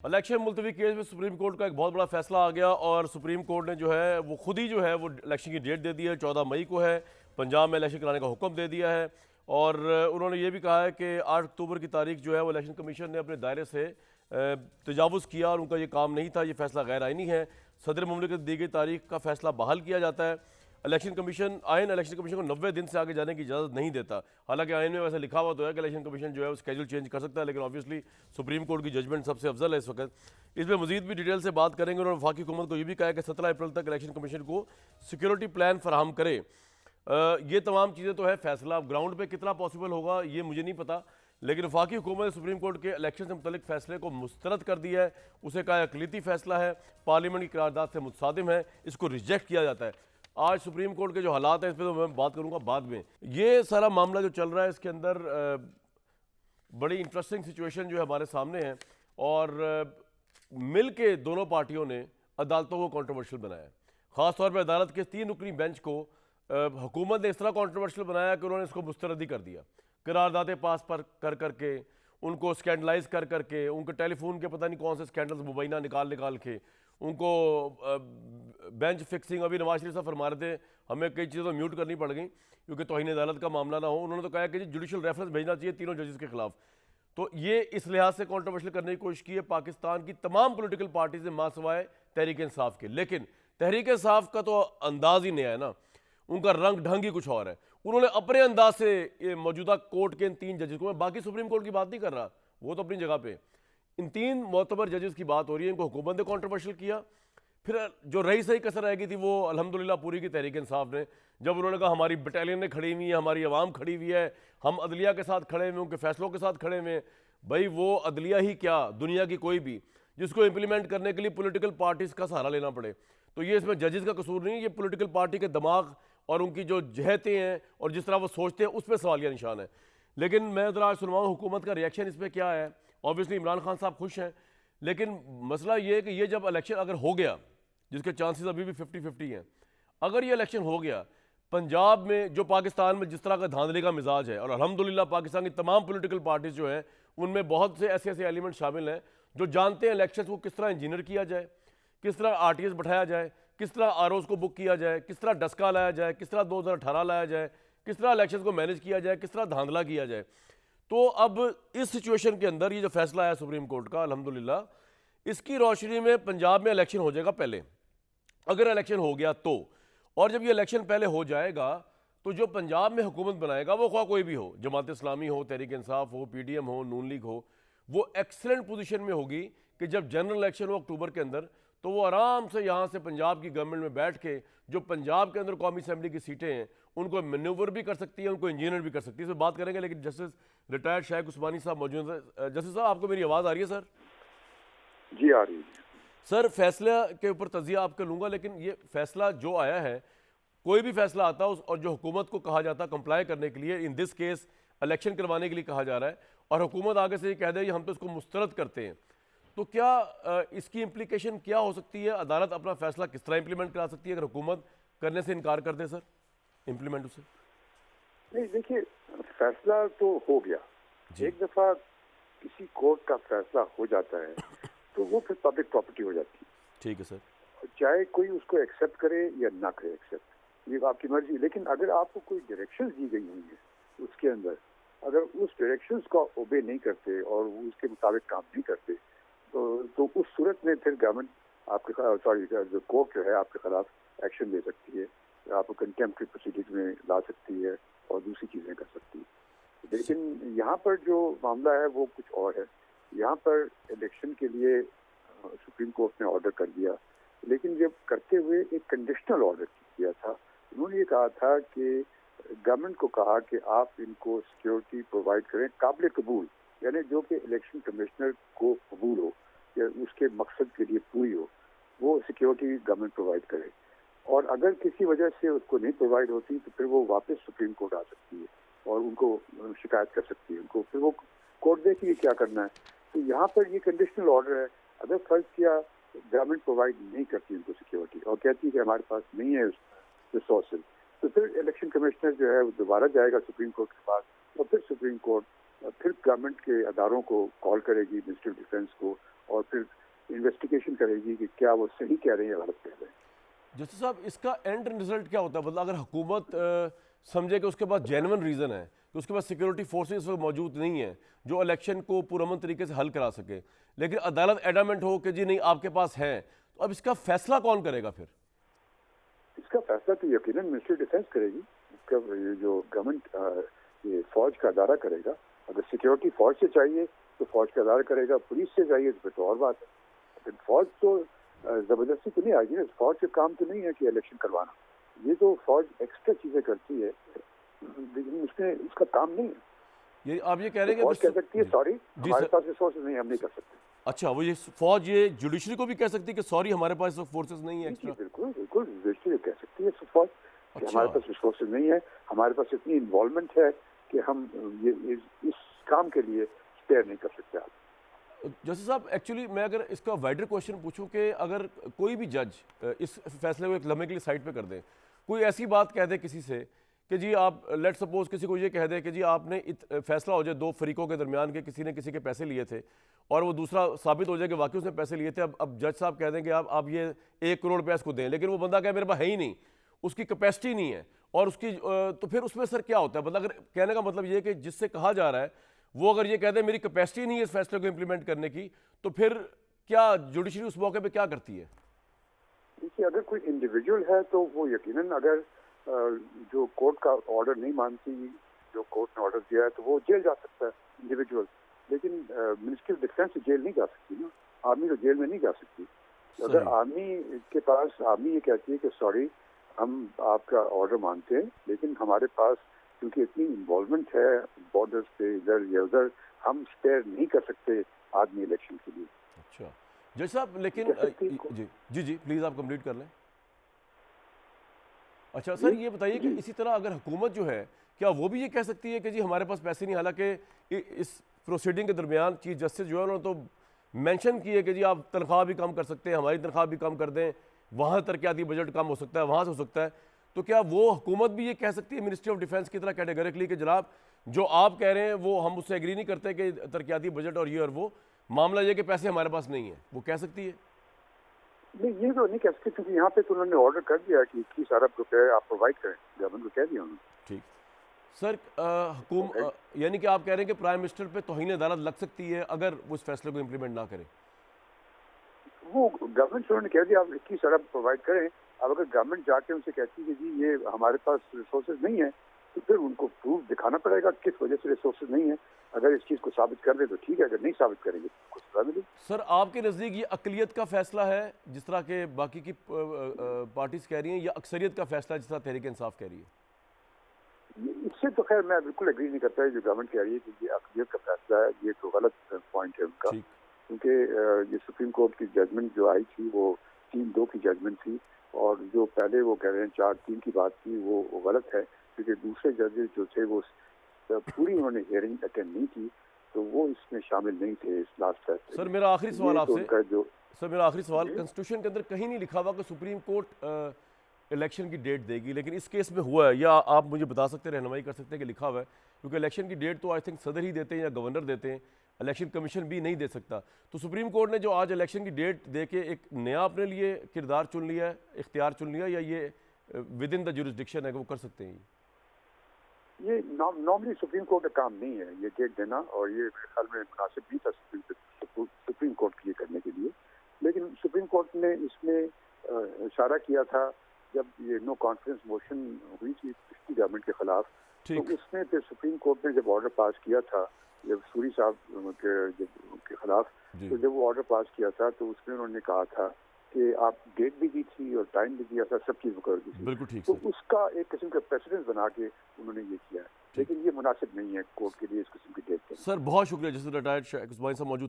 Election मुलतवी case में supreme court का एक बहुत बड़ा फैसला आ गया और सुप्रीम कोर्ट ने जो है वो खुद ही जो है वो इलेक्शन की डेट दे दी है। 14 मई को है। पंजाब में इलेक्शन कराने का हुक्म दे दिया है और उन्होंने ये भी कहा है कि 8 अक्टूबर की तारीख जो है वो इलेक्शन कमीशन ने अपने दायरे से तजावुज़ किया और उनका ये काम नहीं था, ये फैसला गैर आइनी है। सदर मुमलिकत दी गई तारीख का फैसला बहाल किया जाता है। इलेक्शन कमीशन को 90 दिन से आगे जाने की इजाज़त नहीं देता। हालांकि आइन में वैसे लिखा हुआ तो है कि इलेक्शन कमीशन जो है वो स्केड्यूल चेंज कर सकता है, लेकिन ऑब्वियसली सुप्रीम कोर्ट की जजमेंट सबसे अफजल है इस वक्त। इसमें मजीद भी डिटेल से बात करेंगे। उन्होंने वफाकी हुकूमत को ये भी कहा है कि 17 अप्रैल तक इलेक्शन कमीशन को सिक्योरिटी प्लान फराहम करे। ये तमाम चीज़ें तो है, फैसला ग्राउंड पे कितना पॉसिबल होगा ये मुझे नहीं पता, लेकिन वफाकी हुकूमत ने सुप्रीम कोर्ट के इलेक्शन से मुतल्लिक फैसले को मुस्तरद कर दिया है। उसे कहा अकलीती फैसला है, पार्लियामेंट की करारदाद से मुतसादिम है, इसको रिजेक्ट किया जाता है। आज सुप्रीम कोर्ट के जो हालात हैं इस पर तो मैं बात करूंगा बाद में। ये सारा मामला जो चल रहा है इसके अंदर बड़ी इंटरेस्टिंग सिचुएशन जो है हमारे सामने है और मिल के दोनों पार्टियों ने अदालतों को कंट्रोवर्शियल बनाया है। ख़ासतौर पर अदालत के 3 रुकनी बेंच को हुकूमत ने इस तरह कंट्रोवर्शियल बनाया कि उन्होंने इसको मुस्तरद ही कर दिया। करारदादे पास पर कर करके, उनको स्कैंडलाइज कर करके, उनके टेलीफोन के पता नहीं कौन से स्कैंडल्स मुबैना निकाल निकाल के, उनको बेंच फिक्सिंग। अभी नवाज शरीफ साहब फरमा रहे थे हमें कई चीज़ें तो म्यूट करनी पड़ गई क्योंकि तौहीन अदालत का मामला ना हो। उन्होंने तो कहा कि जी जुडिशल रेफरेंस भेजना चाहिए तीनों जजेस के खिलाफ। तो ये इस लिहाज से कॉन्ट्रोवर्शियल करने की कोशिश की है पाकिस्तान की तमाम पॉलिटिकल पार्टीज ने, मां सिवाय तहरीक इंसाफ के। लेकिन तहरीक इंसाफ का तो अंदाज ही नया है ना, उनका रंग ढंग ही कुछ और है। उन्होंने अपने अंदाज से ये मौजूदा कोर्ट के इन 3 जजेस को, मैं बाकी सुप्रीम कोर्ट की बात नहीं कर रहा, वो तो अपनी जगह पे, इन 3 मोतबर जजेस की बात हो रही है, इनको हुकूमत ने कॉन्ट्रोवर्शियल किया। फिर जो रही सही कसर रह गई थी वो अल्हम्दुलिल्लाह पूरी की तहरीक इंसाफ ने, जब उन्होंने कहा हमारी बटालियन ने खड़ी हुई है, हमारी आवाम खड़ी हुई है, हम अदलिया के साथ खड़े हुए, उनके फैसलों के साथ खड़े हुए। भाई वो अदलिया ही क्या, दुनिया की कोई भी जिसको इंप्लीमेंट करने के लिए पॉलिटिकल पार्टीज का सहारा लेना पड़े, तो ये इसमें जजेस का कसूर नहीं, ये पॉलिटिकल पार्टी के दिमाग और उनकी जो जहतें हैं और जिस तरह वो सोचते हैं उस पर सवालिया निशान है। लेकिन मैं ज़रा सुनवाऊँ हुकूमत का रिएक्शन इस पर क्या है। ऑब्वियसली इमरान खान साहब खुश हैं, लेकिन मसला ये है कि ये जब इलेक्शन अगर हो गया, जिसके चांसेस अभी भी 50-50 हैं, अगर ये इलेक्शन हो गया पंजाब में, जो पाकिस्तान में जिस तरह का धांधली का मिजाज है, और अल्हम्दुलिल्लाह पाकिस्तान की तमाम पॉलिटिकल पार्टीज जो हैं उनमें बहुत से ऐसे ऐसे एलिमेंट शामिल हैं जो जानते हैं इलेक्शन को किस तरह इंजीनियर किया जाए, किस तरह आरटीएस बैठाया जाए, किस तरह आरओज को बुक किया जाए, किस तरह डस्का लाया जाए, किस तरह 2018 लाया जाए, किस तरह इलेक्शन को मैनेज किया जाए, किस तरह धांधला किया जाए। तो अब इस सिचुएशन के अंदर ये जो फैसला आया सुप्रीम कोर्ट का, अल्हम्दुलिल्लाह, इसकी रोशनी में पंजाब में इलेक्शन हो जाएगा पहले, अगर इलेक्शन हो गया तो। और जब ये इलेक्शन पहले हो जाएगा तो जो पंजाब में हुकूमत बनाएगा वो ख्वाह कोई भी हो, जमात इस्लामी हो, तहरीक इंसाफ हो, पीडीएम हो, नून लीग हो, वो एक्सलेंट पोजीशन में होगी कि जब जनरल इलेक्शन हो अक्टूबर के अंदर, तो वो आराम से यहाँ से पंजाब की गवर्नमेंट में बैठ के जो पंजाब के अंदर कौमी असम्बली की सीटें हैं उनको मैन्यूवर भी कर सकती है, उनको इंजीनियर भी कर सकती है। इस पर बात करेंगे, लेकिन जस्टिस रिटायर्ड शाइख उस्मानी साहब मौजूद है। जस्टिस साहब, आपको मेरी आवाज़ आ रही है सर? जी आ रही है। सर फैसला के ऊपर तजिया आपका लूँगा, लेकिन ये फैसला जो आया है, कोई भी फैसला आता है और जो हुकूमत को कहा जाता है कंप्लाई करने के लिए, इन दिस केस इलेक्शन करवाने के लिए कहा जा रहा है, और हुकूमत आगे से ये कह दे हम तो इसको मुस्तरद करते हैं, तो क्या इसकी इम्प्लीकेशन क्या हो सकती है? अदालत अपना फैसला किस तरह इंप्लीमेंट करा सकती है अगर हुकूमत करने से इनकार कर दे सर, इम्प्लीमेंट उसे? नहीं देखिए, फैसला तो हो गया। जी एक दफा किसी कोर्ट का फैसला हो जाता है तो वो फिर पब्लिक प्रॉपर्टी हो जाती ठीक है सर। है, चाहे कोई उसको एक्सेप्ट करे या ना करे एक्सेप्ट, ये आपकी मर्जी। लेकिन अगर आपको कोई डायरेक्शंस दी गई हुई है उसके अंदर, अगर उस डायरेक्शंस को ओबे नहीं करते और वो उसके मुताबिक काम नहीं करते, तो उस सूरत में फिर गवर्नमेंट आपके जो कोर्ट जो है आपके खिलाफ एक्शन ले सकती है, आपको कंटेम्प्ट्री प्रोसीडिंग में ला सकती है और दूसरी चीजें कर सकती है। लेकिन यहाँ पर जो मामला है वो कुछ और है। यहाँ पर इलेक्शन के लिए सुप्रीम कोर्ट ने ऑर्डर कर दिया, लेकिन जब करते हुए एक कंडीशनल ऑर्डर किया था। उन्होंने ये कहा था कि गवर्नमेंट को कहा कि आप इनको सिक्योरिटी प्रोवाइड करें काबिल कबूल, यानी जो कि इलेक्शन कमिश्नर को कबूल हो या उसके मकसद के लिए पूरी हो, वो सिक्योरिटी गवर्नमेंट प्रोवाइड करे। और अगर किसी वजह से उसको नहीं प्रोवाइड होती तो फिर वो वापस सुप्रीम कोर्ट आ सकती है और उनको शिकायत कर सकती है, उनको फिर वो कोर्ट देखिए क्या करना है। तो यहाँ पर ये कंडीशनल ऑर्डर है। अगर फर्ज किया गवर्नमेंट प्रोवाइड नहीं करती उनको सिक्योरिटी और कहती है कि हमारे पास नहीं है रिसोर्सेज, तो फिर इलेक्शन कमिश्नर जो है वो दोबारा जाएगा सुप्रीम कोर्ट के पास और फिर सुप्रीम कोर्ट फिर गवर्नमेंट के अदारों को कॉल करेगी, मिनिस्ट्री ऑफ डिफेंस को, और फिर इन्वेस्टिगेशन करेगी कि क्या वो सही कह रहे हैं या गलत कह रहे हैं। जस्टिस साहब, इसका एंड रिजल्ट क्या होता है? मतलब अगर हुकूमत समझे कि उसके पास जेन्युइन रीज़न है कि उसके पास सिक्योरिटी फोर्सेस इस वक्त मौजूद नहीं है जो इलेक्शन को पुरअमन तरीके से हल करा सके, लेकिन अदालत एडामेंट हो कि जी नहीं आपके पास है, तो अब इसका फैसला कौन करेगा फिर? इसका फैसला तो यकीनन मिनिस्ट्री डिफेंस करेगी। इसका ये जो गवर्नमेंट ये फौज का अदारा करेगा। अगर सिक्योरिटी फौज से चाहिए तो फौज का अदारा करेगा, पुलिस से चाहिए तो फिर तो और बात है। लेकिन फौज तो जबरदस्ती तो नहीं आएगी ना। फौज का काम तो नहीं है कि इलेक्शन करवाना, ये तो फौज एक्स्ट्रा चीजें करती है, लेकिन उसमें इसका काम नहीं है। ये आप ये कह रहे हैं फौज कह सकती है सॉरी जी हमारे सर। पास रिसोर्सेज नहीं, हम नहीं कर सकते। अच्छा, वो ये फौज ये जुडिशरी को भी कह सकती है कि सॉरी हमारे पास फोर्सेस नहीं है जी एक्स्ट्रा? बिल्कुल बिल्कुल, जुडिशरी कह सकती है फौज कि अच्छा। हमारे पास रिसोर्सेज नहीं है, हमारे पास इतनी इन्वॉल्वमेंट है कि हम ये इस काम के लिए स्पेयर नहीं कर सकते आप। जैसे साहब, एक्चुअली मैं अगर इसका वाइडर क्वेश्चन पूछूं कि अगर कोई भी जज इस फैसले को एक लम्हे के लिए साइड पे कर दे, कोई ऐसी बात कह दे किसी से कि जी आप लेट सपोज किसी को ये कह दे कि जी आपने फैसला हो जाए दो फरीकों के दरमियान के किसी ने किसी के पैसे लिए थे और वो दूसरा साबित हो जाए कि वाकई उसने पैसे लिए थे, अब जज साहब कह दें कि आप ये 1 करोड़ रुपया इसको दें, लेकिन वो बंदा कहे मेरे पास है ही नहीं, उसकी कैपेसिटी नहीं है, और उसकी तो फिर उसमें सर क्या होता है? मतलब अगर कहने का मतलब ये है कि जिससे कहा जा रहा है वो अगर ये कहते हैं मेरी कैपेसिटी नहीं है इस फैसले को इंप्लीमेंट करने की, तो फिर क्या जुडिशरी उस मौके पे क्या करती है? देखिए, अगर कोई इंडिविजुअल है तो वो यकीनन अगर जो कोर्ट का ऑर्डर नहीं मानती, जो कोर्ट ने ऑर्डर दिया है, तो वो जेल जा सकता है इंडिविजुअल। लेकिन मिनिस्ट्री ऑफ डिफेंस जेल नहीं जा सकती ना, आर्मी तो जेल में नहीं जा सकती। अगर आर्मी के पास आर्मी ये कहती है कि सॉरी हम आपका ऑर्डर मानते हैं, लेकिन हमारे पास क्योंकि इतनी इन्वॉल्वमेंट है बॉर्डर्स पे इधर या उधर, हम स्पेयर नहीं कर सकते आदमी इलेक्शन के लिए। अच्छा जज साहब, लेकिन जी जी जी प्लीज़ आप कंप्लीट कर लें। अच्छा सर, ये बताइए कि इसी तरह अगर हुकूमत जो है, क्या वो भी ये कह सकती है कि जी हमारे पास पैसे नहीं? हालांकि इस प्रोसीडिंग के दरमियान चीफ जस्टिस जो है उन्होंने तो मेंशन की है कि जी आप तनख्वाह भी कम कर सकते हैं, हमारी तनख्वाह भी कम कर दें, वहाँ तरक्याती बजट कम हो सकता है, वहाँ से हो सकता है, तो क्या वो हुकूमत भी ये कह सकती है मिनिस्ट्री ऑफ डिफेंस की तरह कैटेगरिकली कि जनाब जो आप कह रहे हैं वो हम उससे एग्री नहीं करते कि तरक्याती बजट और ये और वो, मामला ये कि पैसे हमारे पास नहीं है, वो कह सकती है? नहीं, ये तो नहीं कह सकते क्योंकि यहाँ पे तो उन्होंने ऑर्डर कर दिया कि 21 अरब रुपए आप प्रोवाइड करें, गवर्नमेंट को कह दिया उन्होंने। ठीक सर, यानी कि आप कह रहे हैं कि प्राइम मिनिस्टर पे तौहीन अदालत लग सकती है अगर वो इस फैसले को इम्प्लीमेंट ना करे? वो गवर्नमेंट से उन्होंने कह दिया आप 21 अरब प्रोवाइड करें। अब अगर गवर्नमेंट जाके उनसे कहती है कि जी ये हमारे पास रिसोर्सेज नहीं है, तो फिर उनको प्रूफ दिखाना पड़ेगा किस वजह से रिसोर्सेज नहीं है। अगर इस चीज़ को साबित कर दे तो ठीक है, अगर नहीं साबित करेंगे तो उनको सजा मिलेगी। सर, आपके नज़दीक ये अकलियत का फैसला है जिस तरह के बाकी की पार्टीज कह रही हैं, या अक्सरियत का फैसला जिस तरह तहरीक इंसाफ कह रही है? इससे तो खैर मैं बिल्कुल एग्री नहीं करता है जो गवर्नमेंट कह रही है कि ये अकलियत का फैसला है, ये तो गलत पॉइंट है उनका। क्योंकि ये सुप्रीम कोर्ट की जजमेंट जो आई थी वो 3-2 की जजमेंट थी, और जो पहले वो कह रहे हैं 4-3 की बात थी वो गलत है, क्योंकि दूसरे जजेस जो थे वो पूरी उन्होंने हियरिंग अटेंड नहीं की, तो वो इसमें शामिल नहीं थे इस लास्ट फैसले। सर मेरा आखिरी सवाल आपसे, सर मेरा आखिरी सवाल, कॉन्स्टिट्यूशन के अंदर कहीं नहीं लिखा हुआ कि सुप्रीम कोर्ट इलेक्शन की डेट देगी, लेकिन इस केस में हुआ है, या आप मुझे बता सकते हैं, रहनुमाई कर सकते हैं कि लिखा हुआ है? क्योंकि इलेक्शन की डेट तो आई थिंक सदर ही देते हैं या गवर्नर देते हैं, इलेक्शन कमीशन भी नहीं दे सकता। तो सुप्रीम कोर्ट ने जो आज इलेक्शन की डेट दे के एक नया अपने लिए किरदार चुन लिया है, इख्तियार चुन लिया, या ये विद इन द जुरिस्डिक्शन है कि वो कर सकते हैं? ये नॉर्मली सुप्रीम कोर्ट का काम नहीं है ये डेट देना, और ये मेरे ख्याल में मुनासिब नहीं था सुप्रीम कोर्ट के लिए करने के लिए। लेकिन सुप्रीम कोर्ट ने इसमें इशारा किया था जब ये नो कॉन्फिडेंस मोशन हुई थी पिछली गवर्नमेंट के खिलाफ, तो उसमें फिर सुप्रीम कोर्ट ने जब ऑर्डर पास किया था जब सूरी साहब के खिलाफ, तो जब वो ऑर्डर पास किया था तो उसमें उन्होंने कहा था कि आप डेट भी दी थी और टाइम भी दिया था, सब चीज़ कर दी थी। बिल्कुल ठीक। तो उसका एक किस्म का प्रेसिडेंस बना के उन्होंने ये किया है, लेकिन ये मुनासिब नहीं है कोर्ट के लिए इस किस्म की डेट। सर बहुत शुक्रिया, जैसे रिटायर्ड शेख उस्मानी साहब मौजूद